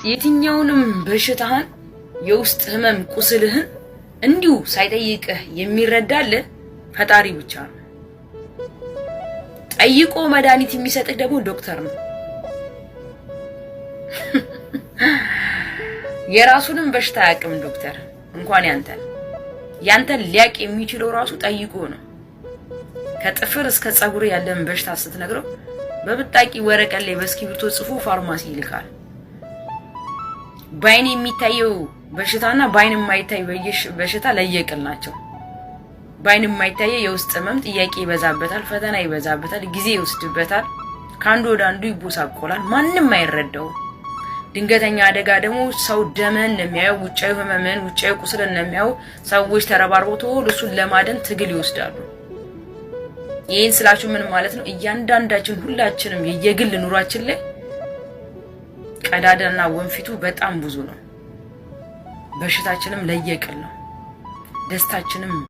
የትኛውንም በሽታህን የውስጥ ህመም ቁስልህን እንዲሁ ሳይጠይቅህ የሚረዳልህ ፈጣሪ ብቻ ነው። ጠይቆ መድኃኒት የሚሰጥህ ደግሞ ዶክተር ነው። የራሱንም በሽታ አያውቅም ዶክተር እንኳን ያንተን ሊያቅ የሚችለው ራሱ ጠይቆ ነው። ከጥፍር እስከ ጸጉር ያለን በሽታ ስትነግረው በብጣቂ ወረቀት ላይ በእስክሪብቶ ጽፎ ፋርማሲ ይልካል። ባይን የሚታየው በሽታና ባይን የማይታይ በሽታ ለየቅል ናቸው። ባይን የማይታየው የውስጥ ህመም ጥያቄ ይበዛበታል፣ ፈተና ይበዛበታል፣ ጊዜ ይወስድበታል፣ ካንዱ ወደ አንዱ ይቦሳቆላል፣ ማንንም አይረዳው። ድንገተኛ አደጋ ደግሞ ሰው ደመን የሚያየው ውጫዊ ህመምን ውጫዊ ቁስልን የሚያየው ሰዎች ተረባርበው ቶሎ እሱን ለማደን ትግል ይወስዳሉ። ይሄን ስላችሁ ምን ማለት ነው? እያንዳንዳችን ሁላችንም የየግል ኑሯችን ላይ ቀዳዳና ወንፊቱ በጣም ብዙ ነው። በሽታችንም ለየቅል ነው። ደስታችንም